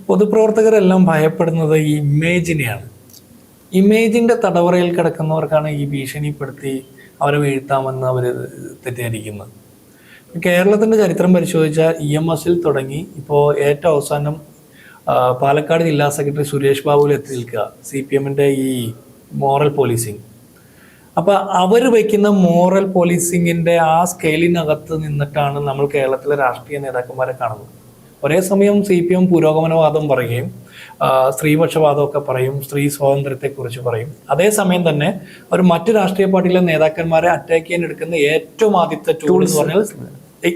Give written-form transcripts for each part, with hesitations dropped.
പൊതുപ്രവർത്തകരെല്ലാം ഭയപ്പെടുന്നത് ഈ ഇമേജിനെയാണ്. ഇമേജിന്റെ തടവറയിൽ കിടക്കുന്നവർക്കാണ് ഈ ഭീഷണിപ്പെടുത്തി അവരെ വീഴ്ത്താമെന്ന് അവർ തെറ്റിദ്ധരിക്കുന്നത്. കേരളത്തിന്റെ ചരിത്രം പരിശോധിച്ചാൽ EMS തുടങ്ങി ഇപ്പോൾ ഏറ്റവും അവസാനം പാലക്കാട് ജില്ലാ സെക്രട്ടറി സുരേഷ് ബാബുവിൽ എത്തി നിൽക്കുക CPMന്റെ ഈ മോറൽ പോലീസിങ്. അപ്പൊ അവർ വയ്ക്കുന്ന മോറൽ പോലീസിങ്ങിന്റെ ആ സ്കെയിലിനകത്ത് നിന്നിട്ടാണ് നമ്മൾ കേരളത്തിലെ രാഷ്ട്രീയ നേതാക്കന്മാരെ കാണുന്നത്. ഒരേ സമയം CPM പുരോഗമനവാദം പറയുകയും സ്ത്രീപക്ഷവാദമൊക്കെ പറയും, സ്ത്രീ സ്വാതന്ത്ര്യത്തെക്കുറിച്ച് പറയും. അതേസമയം തന്നെ ഒരു മറ്റു രാഷ്ട്രീയ പാർട്ടിയിലെ നേതാക്കന്മാരെ അറ്റാക്ക് ചെയ്യാൻ എടുക്കുന്ന ഏറ്റവും ആദ്യത്തെ ടൂൾ എന്ന് പറഞ്ഞാൽ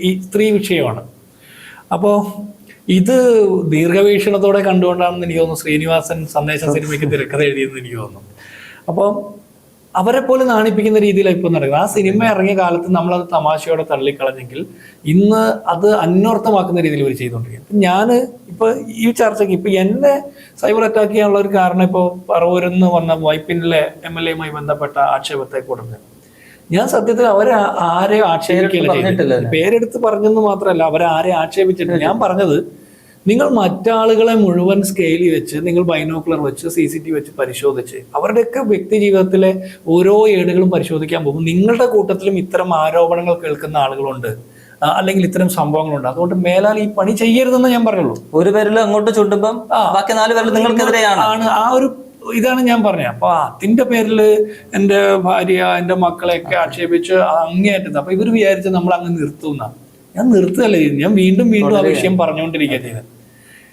ഈ സ്ത്രീ വിഷയമാണ്. അപ്പോൾ ഇത് ദീർഘവീക്ഷണത്തോടെ കണ്ടുകൊണ്ടാണെന്ന് എനിക്ക് തോന്നുന്നു ശ്രീനിവാസൻ സന്ദേശ സിനിമയ്ക്ക് തിരക്കഥ എഴുതിയെന്ന് എനിക്ക് തോന്നുന്നു. അപ്പോൾ അവരെ പോലും നാണിപ്പിക്കുന്ന രീതിയിലാണ് ഇപ്പോൾ നടക്കുന്നത്. ആ സിനിമ ഇറങ്ങിയ കാലത്ത് നമ്മളത് തമാശയോടെ തള്ളിക്കളഞ്ഞെങ്കിൽ ഇന്ന് അത് അന്വർത്ഥമാക്കുന്ന രീതിയിൽ ഇവർ ചെയ്തുകൊണ്ടിരിക്കും. ഞാൻ ഇപ്പൊ ഈ ചർച്ചയ്ക്ക് ഇപ്പൊ എന്നെ സൈബർ അറ്റാക്ക് ചെയ്യാനുള്ള ഒരു കാരണം ഇപ്പോൾ പറവൂരിന്ന് വന്ന വൈപ്പിനിലെ MLA ബന്ധപ്പെട്ട ആക്ഷേപത്തെ കൂടെ ഞാൻ സത്യത്തിൽ അവരെ ആരെ ആക്ഷേപിക്കില്ല, പേരെടുത്ത് പറഞ്ഞെന്ന് മാത്രമല്ല അവരെ ആരെ ആക്ഷേപിച്ചിട്ടില്ല. ഞാൻ പറഞ്ഞത് നിങ്ങൾ മറ്റാളുകളെ മുഴുവൻ സ്കെയിലിൽ വെച്ച്, നിങ്ങൾ ബൈനോക്കുലർ വെച്ച്, CCTV വെച്ച് പരിശോധിച്ച് അവരുടെയൊക്കെ വ്യക്തി ജീവിതത്തിലെ ഓരോ ഏടുകളും പരിശോധിക്കാൻ പോകും. നിങ്ങളുടെ കൂട്ടത്തിലും ഇത്തരം ആരോപണങ്ങൾ കേൾക്കുന്ന ആളുകളുണ്ട്, അല്ലെങ്കിൽ ഇത്തരം സംഭവങ്ങളുണ്ട്. അതുകൊണ്ട് മേലാൽ ഈ പണി ചെയ്യരുതെന്ന് ഞാൻ പറയുള്ളൂ. ഒരു പേരിൽ അങ്ങോട്ട് ചുണ്ടുമ്പം ബാക്കി 4 പേരിൽ നിങ്ങൾക്കെതിരെയാണ് ആ ഒരു ഇതാണ് ഞാൻ പറഞ്ഞത്. അപ്പൊ അതിന്റെ പേരിൽ എൻ്റെ ഭാര്യ, എൻ്റെ മക്കളെയൊക്കെ ആക്ഷേപിച്ച് അങ്ങേയറ്റത്. അപ്പൊ ഇവർ വിചാരിച്ച് നമ്മൾ അങ്ങ് നിർത്തുന്ന. ഞാൻ നിർത്തുകയല്ല ചെയ്തത്, ഞാൻ വീണ്ടും ആ വിഷയം പറഞ്ഞുകൊണ്ടിരിക്കുക ചെയ്തത്.